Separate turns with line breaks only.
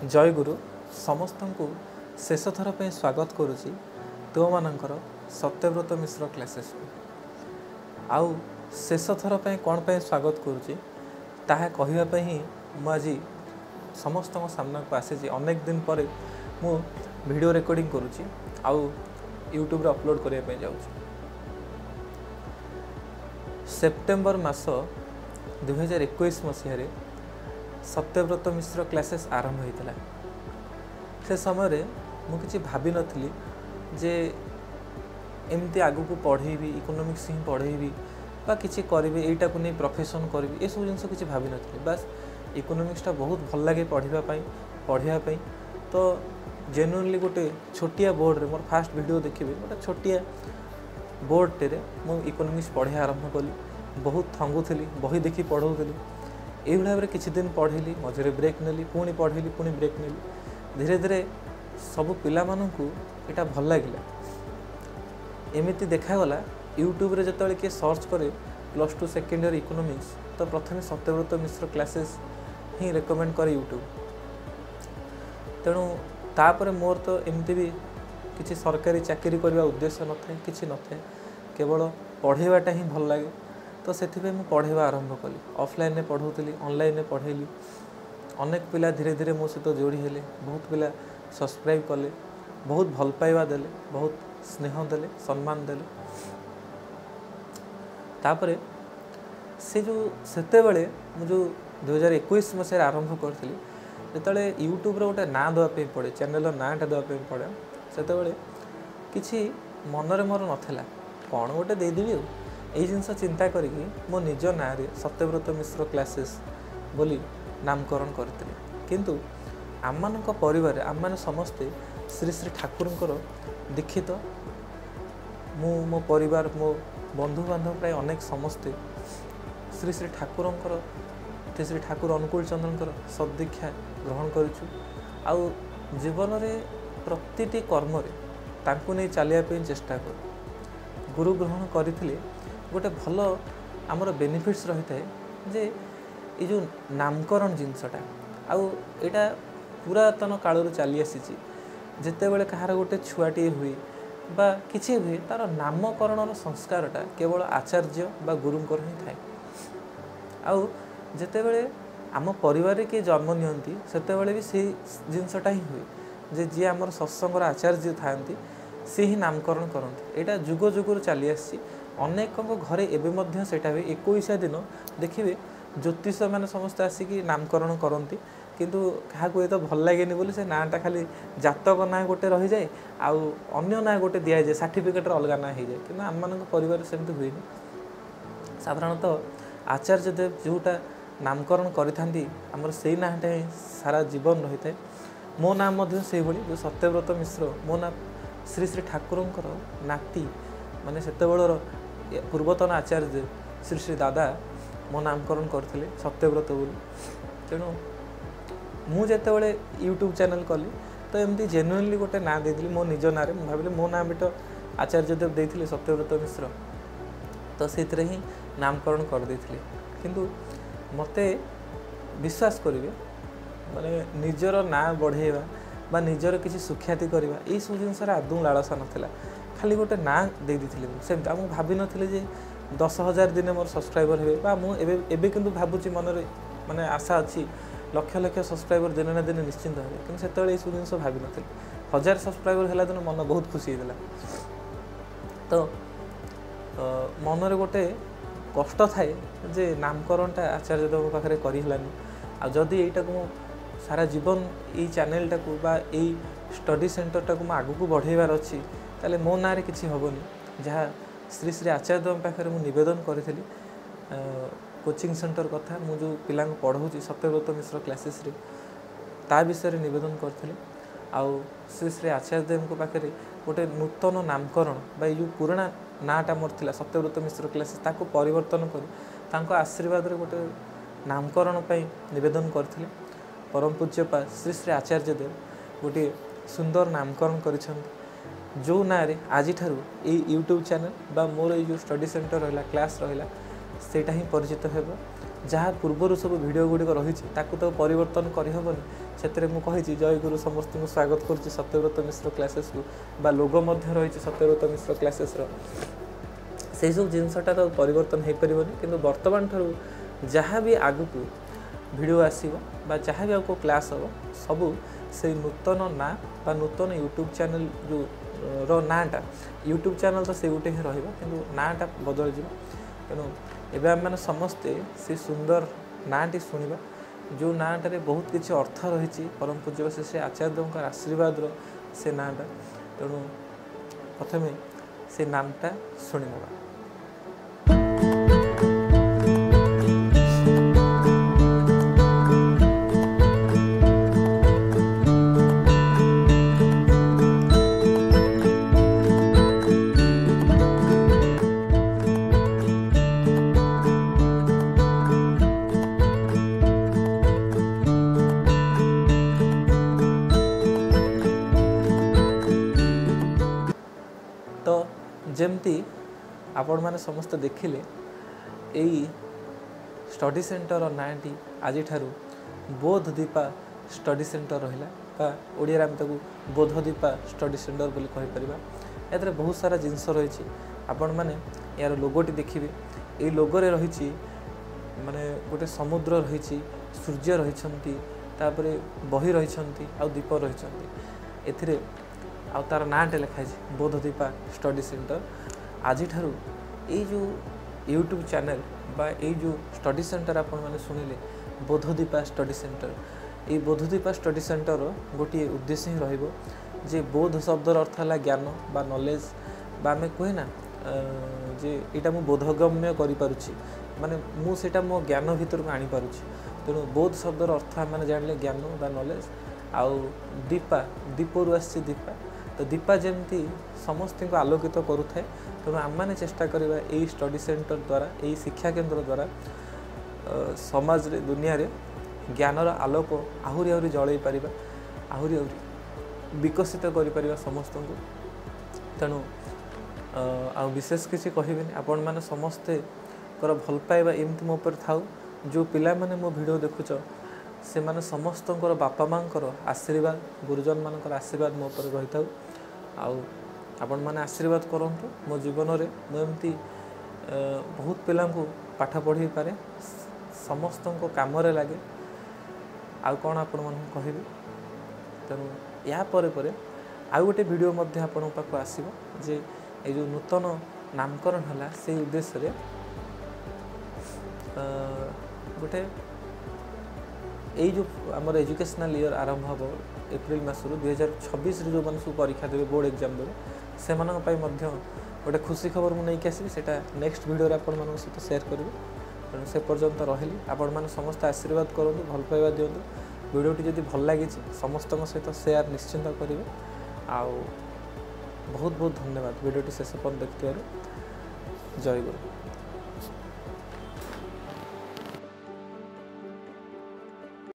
जय गुरु समस्त को शेष थर पे स्वागत करुच्ची तो मानकर सत्यव्रत मिश्र क्लासेस आउ शेष थर पे कौन पे स्वागत करुच्ची ताहा कहवाई ही मुझे समस्त सामना को आसी अनेक दिन पर मु वीडियो रिकॉर्डिंग करुच्ची आउ यूट्यूब रे अपलोड करने जाऊँ। सेप्टेम्बर मास 2021 मसीह सत्यव्रत मिश्र क्लासेस आरंभ होता से समय मुझे भाभी नी जे एमती आगु को पढ़ेबी इकोनॉमिक्स ही पढ़ेबी बा किसी करी यहीटा को नहीं प्रोफेशन करी ये सब जिन किसी भाभी नी बास इकोनॉमिक्सटा बहुत भल लगे पढ़ाई तो जेन्युइनली गोटे छोटिया बोर्ड रे मोर फास्ट वीडियो देखिए गोटे छोटिया बोर्ड टे मु इकोनॉमिक्स पढ़े आरंभ कली बहुत थंगुली बही देखी पढ़ाऊली यही भाव में किसी दिन पढ़ी मझे ब्रेक नेली पुणी पढ़ी पुणी ब्रेक नेली धीरे धीरे सब पिला मानू यहाँ भल लगे एमती देखागला यूट्यूब रे जो किए सर्च करे +2 सेकेंड ईयर इकोनॉमिक्स तो प्रथम सत्यव्रत मिश्र क्लासेस ही रेकमेंड करे यूट्यूब तेणु तापर मोर तो एमती भी किसी सरकारी चाकरी करने उद्देश्य न था कि न था केवल पढ़ाईवाटा ही भल लगे तो से पढ़ाइबा आरंभ कली ऑफलाइन में पढ़ाऊली ऑनलाइन में पढ़ेली अनेक पिला धीरे धीरे मो सहित जोड़ी हेले बहुत पिला सब्सक्राइब कले बहुत भल पाइबा देले बहुत स्नेह देले सम्मान देले तापरे से जो सेते बेले मु जो 2021 मसीह आरंभ करथिली जेतले यूट्यूब रे गोटे ना देवा पे पड़े चैनल नाटा देवा पे पड़े सेते बेले किछि मनरे मोर नथिला कौन गोटे दे देबी यही जिनस चिंता करी मो निज ना सत्यव्रत मिश्र क्लासेस बोली नामकरण करते किंतु आम परिवार आम मैंने समस्ते श्री श्री ठाकुर दीक्षित मो परिवार मो बंधु बांधव प्राय अनेक समस्ते श्री श्री ठाकुर श्री ठाकुर अनुकूल चंद्र सदीक्षा ग्रहण करूँ आउ जीवन में प्रतिटी कर्म तांकु नहीं चलिया चेष्टा कर गुरु ग्रहण करते गोटे भल आमर बेनिफिट्स रही है जे ये जो नामकरण जिनसटा आउ एटा पुरातन कालू चली आसी जिते बड़े कहार गोटे छुआटे हुए बा किसी हुए तार नामकरण संस्कारटा केवल आचार्य बा गुरुंकर ही थाए आउ जिते बड़े आम परिवार किए जन्म नियंती सेते बड़े भी से जिनसटा ही हुए जे जी आमर सत्संगर आचार्य था सी ही नामकरण करते यहाँ जुग जुगर चली आसी अनेक घरे एवं हुए 21 दिन देखिए ज्योतिष मैंने समस्त आसिक नामकरण करती किंतु क्या ये तो भल लगे बोली से नाटा खाली जातक ना गोटे रही जाए आउ अन्य ना गोटे दि जाए सर्टिफिकेट अलग ना हो जाए कि आम मान परिवार सेमती हुए साधारणतः आचार्य देव जोटा नामकरण करें से नाटा ही सारा जीवन रही है मो नाम से जो सत्यव्रत मिश्र मो ना श्री श्री ठाकुर नाती माने से पूर्वतन आचार्य श्री श्री दादा मो नामकरण करते सत्यव्रत बोली तेणु मुझे यूट्यूब चैनल कली तो एमती जेन्युइनली गोटे ना दे मो निज ना भाविली मो नाम भी तो आचार्य देव देते सत्यव्रत मिश्र तो से ही नामकरण करदे किंतु मते विश्वास करेंगे माने निजर ना बढ़ेवा बा निजर किसी सुख्याति करवा ये सब जिनस आदौ लालसा नाला खाली गोटे ना दे सेमती मुझे भाभी नी जे 10,000 दिन मोर सब्सक्राइबर हे मुझे कि भावुँ मनरे माने आशा अच्छी लक्ष लक्ष सब्सक्राइबर दिन ना दिन निश्चिंत हे कि ये सब जिन भावी नी 1000 सब्सक्राइबर है दिन मन बहुत खुशी होता तो मनरे गोटे कष्ट थाए जे नामकरणटा आचार्य देव पाखे करहलानी आदि यहीटा को सारा जीवन ये चैनल टाक स्टडी सेंटर टाक आगू को बढ़ेबार अच्छी ताले मो ना रे किसी हेनी जहाँ श्री श्री आचार्य देव पाखे मुझे नवेदन करी कोचिंग सेंटर कथा मुझे पिला पढ़ाऊँ सत्यव्रत मिश्र क्लासेस रे ता विषय नवेदन करी आउ श्री श्री आचार्य देव पाखे गोटे नूतन नामकरण बा जो पुराणा नाटा मोर थिला सत्यव्रत मिश्र क्लासेस ताको परिवर्तन कर आशीर्वाद रे गोटे नामकरण नवेदन करथिले परम पूज्यपा श्री श्री आचार्य देव गोटे सुंदर नामकरण कर जो ना रे आज यूट्यूब चैनल बा मोर ये जो स्टडी सेंटर रहा क्लास रहा सेटा ही परिचित हेब जहाँ पूर्वर सब वीडियो गुड़िक रही तो परिवर्तन करहबनी से मुझे जय गुरु समस्त को स्वागत करुच्ची सत्यव्रत मिश्र क्लासेस को बा लोगो रही सत्यव्रत मिश्र क्लासेस से सब जिनसटा तो परिवर्तन हो पारनि कि बर्तमान ठूँ जहाँ भी आगु को वीडियो आसो जहाँ भी आपको क्लास हम सबू से नूतन ना बा नूतन यूट्यूब चैनल जो रो नाटा यूट्यूब चैनल तो से गोटे ही रहा कि नाटा बदल जा तेणु एवं आम मैंने समस्ते से सुंदर नाटी शुणा जो नाटारे बहुत किसी अर्थ रही परम पूज्य श्री आचार्यों आशीर्वाद से नाटा तेणु प्रथमे से नामटा शुणिनवा। तो जमती आपण मैंने समस्त देखिले यही स्टडी सेंटर नाटी आज बोध दीपा स्टडी सेंटर रहा ओडिया आम ताकू बोध दीपा स्टडी सेंटर बोली कहीपर ए बहुत सारा जिनस रही आपण मैंने यार लोगोटी देखिए ये लोगोरे रही माने गोटे समुद्र रही सूर्य रही बही रही दीप रही आ तार नाटे लिखाई बोध दीपा स्टडी सेंटर आज ये जो यूट्यूब चैनल बा ये जो स्टडी सेंटर आपण मैंने शुणिले बोध दीपा स्टडी सेंटर ये बोध दीपा स्टडी सेंटर गोटे उद्देश्य ही रही बोध शब्दर अर्थ है ज्ञान बा नॉलेज बा आम कहे ना जे यहाँ मुझे बोधगम्य करुच्ची माने मुझे मो ज्ञान भितर को आनीपारुची तेणु बोध शब्दर अर्थ मैंने जान ज्ञान बा नॉलेज आउ दीपा दीपरू आसी दीपा तो दीपा जमती समस्त को आलोकित करुए तेणु आम मैंने चेष्टा करवा यही स्टडी सेंटर द्वारा यही शिक्षा केन्द्र द्वारा समाज रे दुनिया रे ज्ञानर आलोक आहरी आहरी जल पार आहरी आहरी विकसित कर समस्त को तेणु आ विशेष किसी कहबेनि आपण मैंने समस्ते भल पाइबा एमती मो पर थाउ जो पिला माने मो वीडियो देखुच से माने समस्त बापा माँ आशीर्वाद गुरुजन मान आशीर्वाद मो पर रही था आपण मैंने आशीर्वाद करंतु मो जीवन रे मुझे बहुत पिला पाठ पढ़ी पारे समस्त को काम लगे आउ कौन आपण मन कहबी तेणु या परे आउ गोटे वीडियो मध्य आपण पाखु आसीबो जे ये जो नूतन नामकरण है से उद्देश्य गोटे यही जो आमर एजुकेशनल ईयर आरंभ हम एप्रिल मसरू 2026 जो मैंने सब परीक्षा देवे बोर्ड एग्जाम देवे से गोटे खुशी खबर मुझे आसबि से नेक्स्ट वीडियो आपण मान सहित शेयर करेंगे तेणु से पर्यंत रही आपण मैंने समस्त आशीर्वाद करूँ भल पाइबा दिंतु वीडियोटी जदि भल लगी समस्त सहित शेयर निश्चिंत करेंगे आउ बहुत बहुत धन्यवाद वीडियोटी शेष पर देखते जय गुरु।